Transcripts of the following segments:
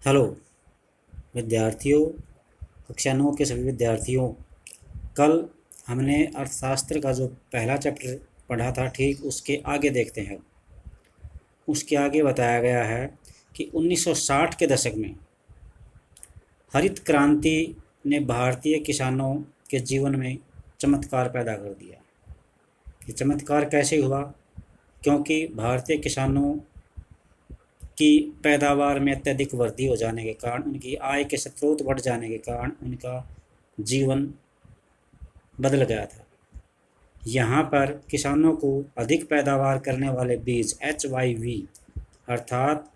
Hello विद्यार्थियों, कक्षा 9 के सभी विद्यार्थियों। कल हमने अर्थशास्त्र का जो पहला चैप्टर पढ़ा था, ठीक उसके आगे देखते हैं। उसके आगे बताया गया है कि 1960 के दशक में हरित क्रांति ने भारतीय किसानों के जीवन में चमत्कार पैदा कर दिया। ये चमत्कार कैसे हुआ? क्योंकि भारतीय किसानों की पैदावार में अत्यधिक वृद्धि हो जाने के कारण, उनकी आय के स्रोत बढ़ जाने के कारण उनका जीवन बदल गया था। यहाँ पर किसानों को अधिक पैदावार करने वाले बीज HYV अर्थात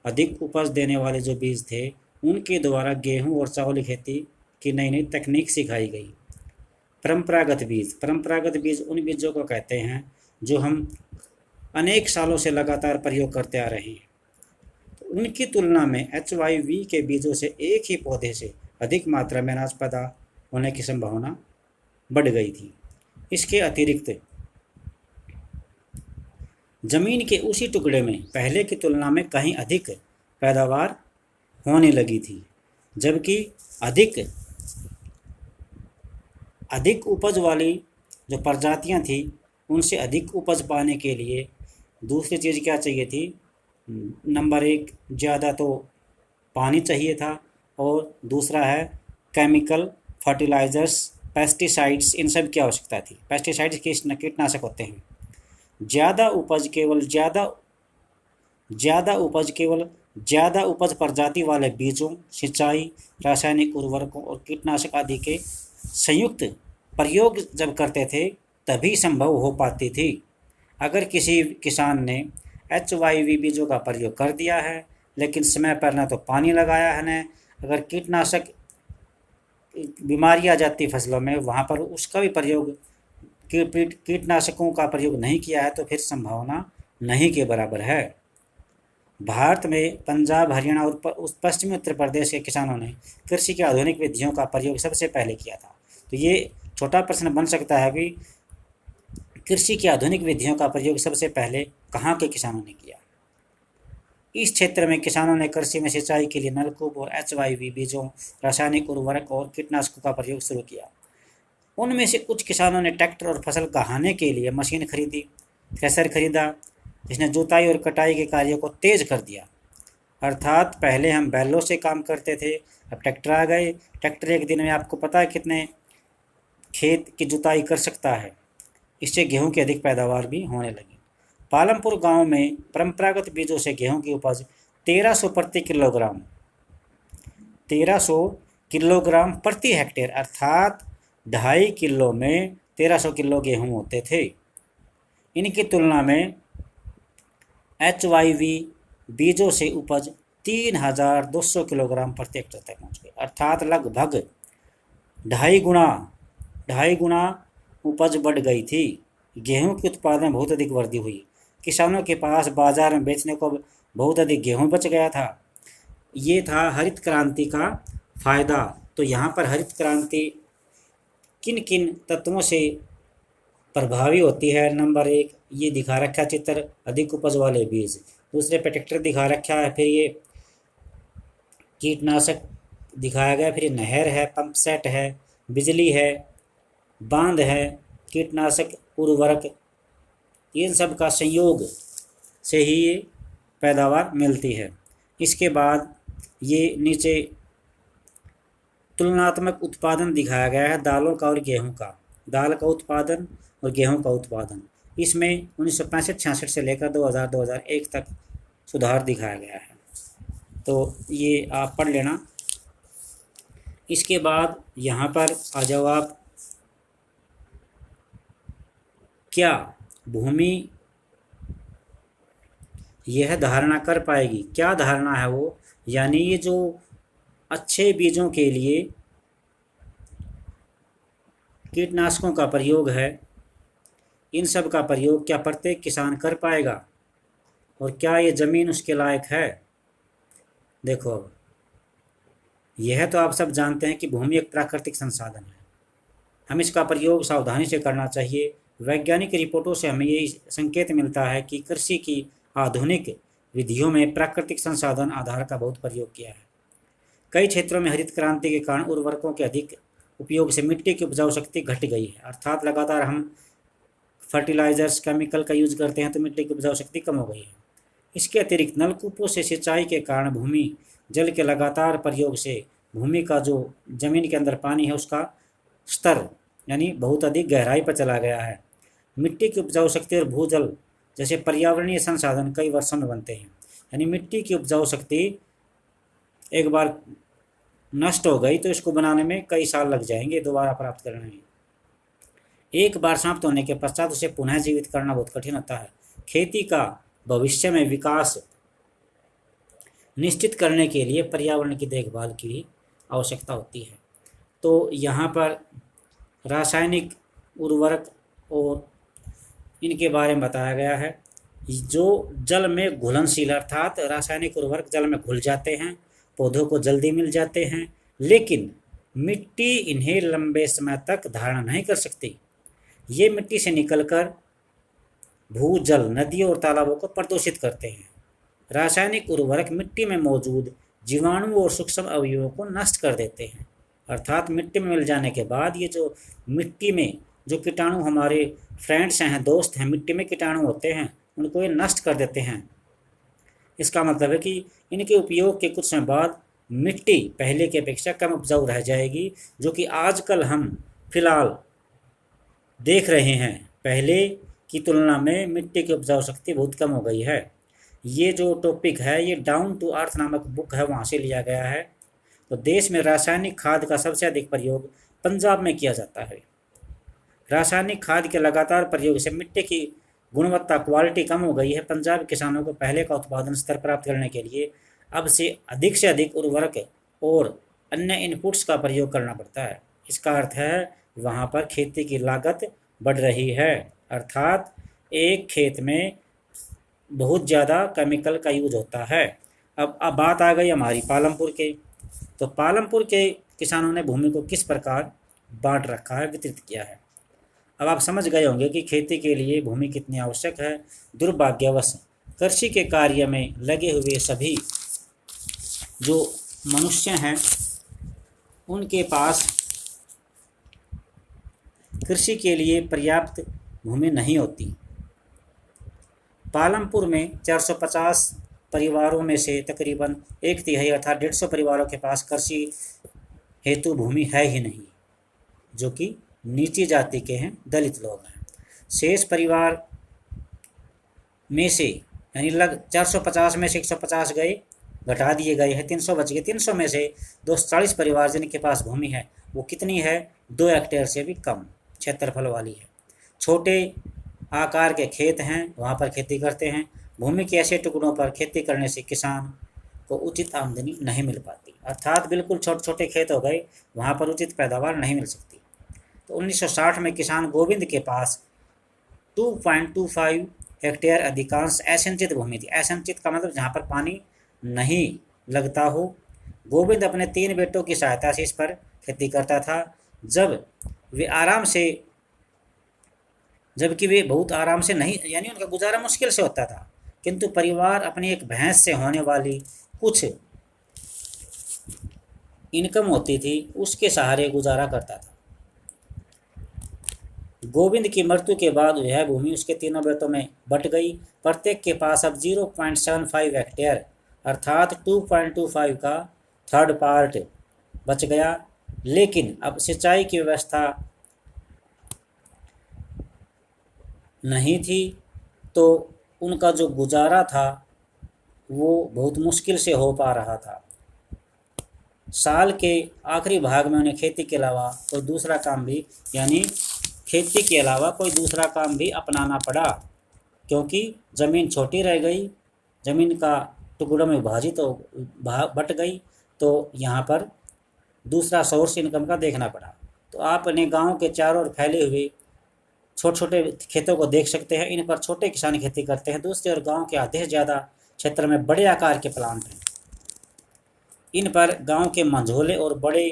अधिक उपज देने वाले जो बीज थे, उनके द्वारा गेहूँ और चावल की खेती की नई नई तकनीक सिखाई गई। परंपरागत बीज उन बीजों को कहते हैं जो हम अनेक सालों से लगातार प्रयोग करते आ रहे हैं। तो उनकी तुलना में HYV के बीजों से एक ही पौधे से अधिक मात्रा में अनाज पैदा होने की संभावना बढ़ गई थी। इसके अतिरिक्त जमीन के उसी टुकड़े में पहले की तुलना में कहीं अधिक पैदावार होने लगी थी, जबकि अधिक उपज वाली जो प्रजातियां थी, उनसे अधिक उपज पाने के लिए दूसरी चीज़ क्या चाहिए थी? नंबर एक, ज़्यादा तो पानी चाहिए था, और दूसरा है केमिकल फर्टिलाइज़र्स, पेस्टिसाइड्स, इन सब की आवश्यकता थी। पेस्टिसाइड्स कीटनाशक होते हैं। ज़्यादा उपज प्रजाति वाले बीजों, सिंचाई, रासायनिक उर्वरकों और कीटनाशक आदि के संयुक्त प्रयोग जब करते थे तभी संभव हो पाती थी। अगर किसी किसान ने HYV बीजों का प्रयोग कर दिया है, लेकिन समय पर न तो पानी लगाया है, न अगर कीटनाशक बीमारी आ जाती फसलों में, वहाँ पर उसका भी प्रयोग, कीटनाशकों का प्रयोग नहीं किया है, तो फिर संभावना नहीं के बराबर है। भारत में पंजाब, हरियाणा और पश्चिमी उत्तर प्रदेश के किसानों ने कृषि की आधुनिक विधियों का प्रयोग सबसे पहले किया था। तो ये छोटा प्रश्न बन सकता है कि कृषि की आधुनिक विधियों का प्रयोग सबसे पहले कहाँ के किसानों ने किया? इस क्षेत्र में किसानों ने कृषि में सिंचाई के लिए नलकूप और HYV बीजों, रासायनिक उर्वरक और कीटनाशकों का प्रयोग शुरू किया। उनमें से कुछ किसानों ने ट्रैक्टर और फसल कहाने के लिए मशीन खरीदी, थ्रेसर खरीदा, जिसने जुताई और कटाई के कार्यों को तेज कर दिया। अर्थात पहले हम बैलों से काम करते थे, अब ट्रैक्टर आ गए। ट्रैक्टर एक दिन में आपको पता है कितने खेत की जुताई कर सकता है। इससे गेहूं की अधिक पैदावार भी होने लगी। पालमपुर गांव में परंपरागत बीजों से गेहूं की उपज 1300 किलोग्राम प्रति हेक्टेयर अर्थात 2.5 किलो में 1300 किलो गेहूं होते थे। इनकी तुलना में HYV बीजों से उपज 3200 किलोग्राम प्रति हेक्टेयर तक पहुँच गई, अर्थात लगभग 2.5 गुना उपज बढ़ गई थी। गेहूं के उत्पादन में बहुत अधिक वृद्धि हुई। किसानों के पास बाजार में बेचने को बहुत अधिक गेहूं बच गया था। ये था हरित क्रांति का फायदा। तो यहाँ पर हरित क्रांति किन किन तत्वों से प्रभावी होती है? नंबर एक, ये दिखा रखा है चित्र, अधिक उपज वाले बीज। दूसरे पे ट्रैक्टर दिखा रखा है, फिर ये कीटनाशक दिखाया गया, फिर नहर है, पंप सेट है, बिजली है, बांध है, कीटनाशक, उर्वरक, इन सब का संयोग से ही ये पैदावार मिलती है। इसके बाद ये नीचे तुलनात्मक उत्पादन दिखाया गया है दालों का और गेहूं का। दाल का उत्पादन और गेहूं का उत्पादन, इसमें 1965-66 से लेकर 2000-2001 तक सुधार दिखाया गया है। तो ये आप पढ़ लेना। इसके बाद यहाँ पर आ जाओ आप, क्या भूमि यह धारणा कर पाएगी? क्या धारणा है वो? यानी ये जो अच्छे बीजों के लिए कीटनाशकों का प्रयोग है, इन सब का प्रयोग क्या प्रत्येक किसान कर पाएगा? और क्या ये ज़मीन उसके लायक है? देखो, अब यह तो आप सब जानते हैं कि भूमि एक प्राकृतिक संसाधन है। हम इसका प्रयोग सावधानी से करना चाहिए। वैज्ञानिक रिपोर्टों से हमें ये संकेत मिलता है कि कृषि की आधुनिक विधियों में प्राकृतिक संसाधन आधार का बहुत प्रयोग किया है। कई क्षेत्रों में हरित क्रांति के कारण उर्वरकों के अधिक उपयोग से मिट्टी की उपजाऊ शक्ति घट गई है। अर्थात लगातार हम फर्टिलाइजर्स केमिकल का यूज करते हैं तो मिट्टी की उपजाऊ शक्ति कम हो गई है। इसके अतिरिक्त नलकूपों से सिंचाई के कारण भूमि जल के लगातार प्रयोग से भूमि का जो जमीन के अंदर पानी है उसका स्तर यानी बहुत अधिक गहराई पर चला गया है। मिट्टी की उपजाऊ शक्ति और भूजल जैसे पर्यावरणीय संसाधन कई वर्षों में बनते हैं। यानी मिट्टी की उपजाऊ शक्ति एक बार नष्ट हो गई तो इसको बनाने में कई साल लग जाएंगे, दोबारा प्राप्त करने में। एक बार समाप्त होने के पश्चात उसे पुनः जीवित करना बहुत कठिन होता है। खेती का भविष्य में विकास निश्चित करने के लिए पर्यावरण की देखभाल की भी आवश्यकता होती है। तो यहाँ पर रासायनिक उर्वरक और इनके बारे में बताया गया है। जो जल में घुलनशील अर्थात रासायनिक उर्वरक जल में घुल जाते हैं, पौधों को जल्दी मिल जाते हैं, लेकिन मिट्टी इन्हें लंबे समय तक धारण नहीं कर सकती। ये मिट्टी से निकलकर भूजल, नदियों और तालाबों को प्रदूषित करते हैं। रासायनिक उर्वरक मिट्टी में मौजूद जीवाणु और सूक्ष्म अवयवों को नष्ट कर देते हैं। अर्थात मिट्टी में मिल जाने के बाद ये जो मिट्टी में जो कीटाणु हमारे फ्रेंड्स हैं, दोस्त हैं, मिट्टी में कीटाणु होते हैं, उनको ये नष्ट कर देते हैं। इसका मतलब है कि इनके उपयोग के कुछ समय बाद मिट्टी पहले की अपेक्षा कम उपजाऊ रह जाएगी, जो कि आजकल हम फिलहाल देख रहे हैं। पहले की तुलना में मिट्टी की उपजाऊ शक्ति बहुत कम हो गई है। ये जो टॉपिक है ये डाउन टू अर्थ नामक बुक है, वहाँ से लिया गया है। तो देश में रासायनिक खाद का सबसे अधिक प्रयोग पंजाब में किया जाता है। रासायनिक खाद के लगातार प्रयोग से मिट्टी की गुणवत्ता क्वालिटी कम हो गई है। पंजाब किसानों को पहले का उत्पादन स्तर प्राप्त करने के लिए अब से अधिक उर्वरक और अन्य इनपुट्स का प्रयोग करना पड़ता है। इसका अर्थ है वहाँ पर खेती की लागत बढ़ रही है, अर्थात एक खेत में बहुत ज़्यादा केमिकल का यूज होता है। अब बात आ गई हमारी पालमपुर के। तो पालमपुर के किसानों ने भूमि को किस प्रकार बांट रखा है, वितरित किया है। अब आप समझ गए होंगे कि खेती के लिए भूमि कितनी आवश्यक है। दुर्भाग्यवश कृषि के कार्य में लगे हुए सभी जो मनुष्य हैं उनके पास कृषि के लिए पर्याप्त भूमि नहीं होती। पालमपुर में 450 परिवारों में से तकरीबन 1/3 अर्थात 150 परिवारों के पास कृषि हेतु भूमि है ही नहीं, जो कि नीची जाति के हैं, दलित लोग हैं। शेष परिवार में से यानी 450 में से 150 गए, घटा दिए गए हैं, 300 बच गए। 300 में से 240 परिवार जिनके पास भूमि है वो कितनी है, 2 हेक्टेयर से भी कम क्षेत्रफल वाली है। छोटे आकार के खेत हैं, वहाँ पर खेती करते हैं। भूमि के ऐसे टुकड़ों पर खेती करने से किसान को उचित आमदनी नहीं मिल पाती, अर्थात बिल्कुल छोटे छोटे खेत हो गए, वहाँ पर उचित पैदावार नहीं मिल सकती। तो 1960 में किसान गोविंद के पास 2.25 हेक्टेयर अधिकांश असिंचित भूमि थी। असिंचित का मतलब जहाँ पर पानी नहीं लगता हो। गोविंद अपने 3 बेटों की सहायता से इस पर खेती करता था। जबकि वे बहुत आराम से नहीं, यानी उनका गुजारा मुश्किल से होता था, किंतु परिवार अपनी एक भैंस से होने वाली कुछ इनकम होती थी उसके सहारे गुजारा करता था। गोविंद की मृत्यु के बाद यह भूमि उसके 3 बेटों में बट गई। प्रत्येक के पास अब 0.75 हेक्टेयर अर्थात 2.25 का थर्ड पार्ट बच गया। लेकिन अब सिंचाई की व्यवस्था नहीं थी, तो उनका जो गुजारा था वो बहुत मुश्किल से हो पा रहा था। साल के आखिरी भाग में उन्हें खेती के अलावा कोई दूसरा काम भी अपनाना पड़ा, क्योंकि ज़मीन छोटी रह गई, ज़मीन का टुकड़ों में विभाजित बट गई, तो यहाँ पर दूसरा सोर्स इनकम का देखना पड़ा। तो आप अपने गांव के चारों ओर फैले हुए छोटे छोटे खेतों को देख सकते हैं। इन पर छोटे किसान खेती करते हैं। दूसरी ओर गांव के आधे से ज़्यादा क्षेत्र में बड़े आकार के प्लांट हैं। इन पर गांव के मंझोले और बड़े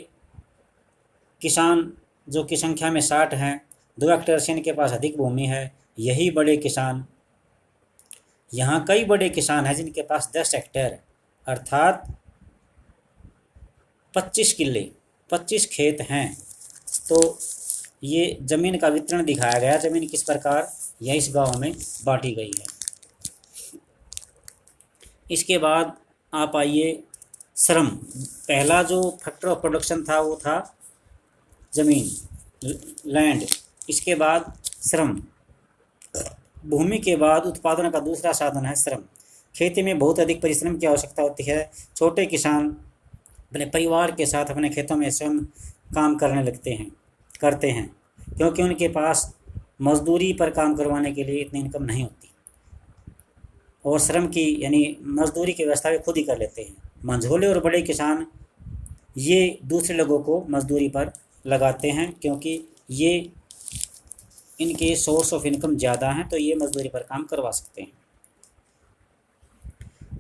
किसान जो की संख्या में 60 हैं, 2 हेक्टेयर से इनके पास अधिक भूमि है। यही बड़े किसान, यहाँ कई बड़े किसान हैं जिनके पास 10 हेक्टेयर अर्थात 25 किले 25 खेत हैं। तो ये ज़मीन का वितरण दिखाया गया, ज़मीन किस प्रकार यह इस गांव में बांटी गई है। इसके बाद आप आइए श्रम। पहला जो फैक्टर ऑफ प्रोडक्शन था वो था ज़मीन, लैंड। इसके बाद श्रम, भूमि के बाद उत्पादन का दूसरा साधन है श्रम। खेती में बहुत अधिक परिश्रम की आवश्यकता होती है। छोटे किसान अपने परिवार के साथ अपने खेतों में स्वयं काम करते हैं क्योंकि उनके पास मजदूरी पर काम करवाने के लिए इतनी इनकम नहीं होती, और श्रम की यानी मजदूरी की व्यवस्था वे खुद ही कर लेते हैं। मंझोले और बड़े किसान ये दूसरे लोगों को मजदूरी पर लगाते हैं क्योंकि ये इनके सोर्स ऑफ इनकम ज़्यादा हैं, तो ये मजदूरी पर काम करवा सकते हैं।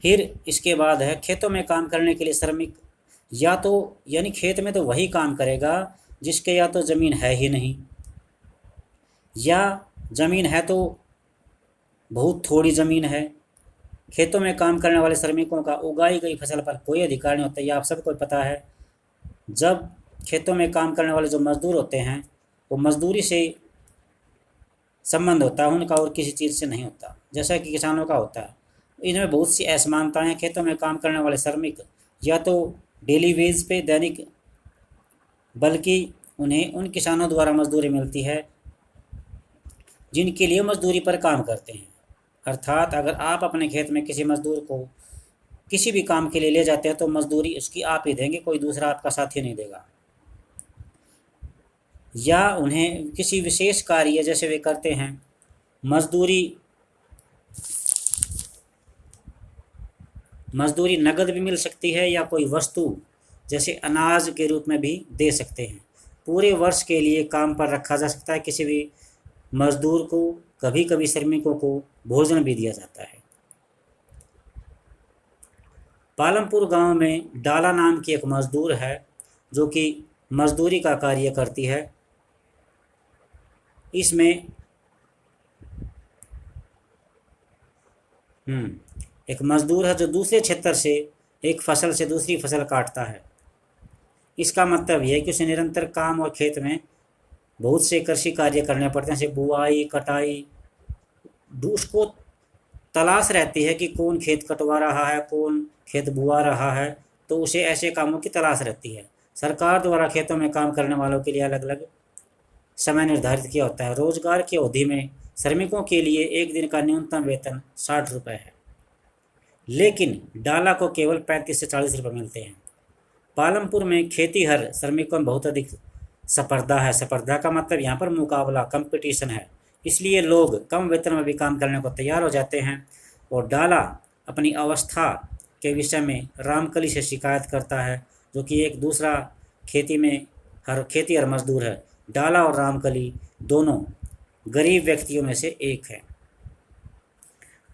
फिर इसके बाद है खेतों में काम करने के लिए श्रमिक या तो यानी खेत में तो वही काम करेगा जिसके या तो ज़मीन है ही नहीं, या ज़मीन है तो बहुत थोड़ी ज़मीन है। खेतों में काम करने वाले श्रमिकों का उगाई गई फसल पर कोई अधिकार नहीं होता, यह आप सबको पता है। जब खेतों में काम करने वाले जो मज़दूर होते हैं वो मज़दूरी से संबंध होता है उनका, और किसी चीज़ से नहीं होता, जैसा कि किसानों का होता है। इनमें बहुत सी असमानताएं हैं। खेतों में काम करने वाले श्रमिक या तो डेली वेज पे दैनिक, बल्कि उन्हें उन किसानों द्वारा मजदूरी मिलती है जिनके लिए मजदूरी पर काम करते हैं। अर्थात अगर आप अपने खेत में किसी मजदूर को किसी भी काम के लिए ले जाते हैं तो मजदूरी उसकी आप ही देंगे, कोई दूसरा आपका साथी नहीं देगा। या उन्हें किसी विशेष कार्य जैसे वे करते हैं, मजदूरी नगद भी मिल सकती है या कोई वस्तु जैसे अनाज के रूप में भी दे सकते हैं। पूरे वर्ष के लिए काम पर रखा जा सकता है किसी भी मजदूर को। कभी कभी श्रमिकों को भोजन भी दिया जाता है। पालमपुर गांव में डाला नाम की एक मजदूर है जो कि मजदूरी का कार्य करती है। इसमें एक मजदूर है जो दूसरे क्षेत्र से एक फसल से दूसरी फसल काटता है। इसका मतलब यह है कि उसे निरंतर काम और खेत में बहुत से कृषि कार्य करने पड़ते हैं, जैसे बुआई, कटाई। उसको तलाश रहती है कि कौन खेत कटवा रहा है, कौन खेत बुआ रहा है, तो उसे ऐसे कामों की तलाश रहती है। सरकार द्वारा खेतों में काम करने वालों के लिए अलग अलग समय निर्धारित किया होता है। रोजगार की अवधि में श्रमिकों के लिए एक दिन का न्यूनतम वेतन 60 रुपये है, लेकिन डाला को केवल 35 से 40 रुपये मिलते हैं। पालमपुर में खेतीहर श्रमिकों में बहुत अधिक स्पर्धा है। स्पर्धा का मतलब यहाँ पर मुकाबला, कंपटीशन है, इसलिए लोग कम वेतन में भी काम करने को तैयार हो जाते हैं। और डाला अपनी अवस्था के विषय में रामकली से शिकायत करता है, जो कि एक दूसरा खेतीहर मजदूर है। डाला और रामकली दोनों गरीब व्यक्तियों में से एक है।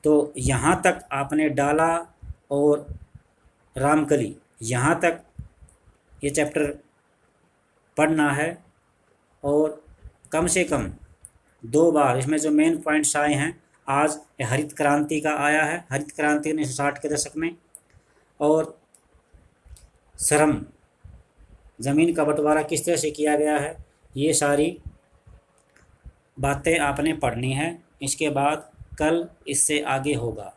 तो यहाँ तक आपने डाला और रामकली, यहाँ तक ये चैप्टर पढ़ना है, और कम से कम 2 बार इसमें जो मेन पॉइंट्स आए हैं। आज हरित क्रांति का आया है, हरित क्रांति 1960 के दशक में, और श्रम, ज़मीन का बंटवारा किस तरह से किया गया है, ये सारी बातें आपने पढ़नी है। इसके बाद कल इससे आगे होगा।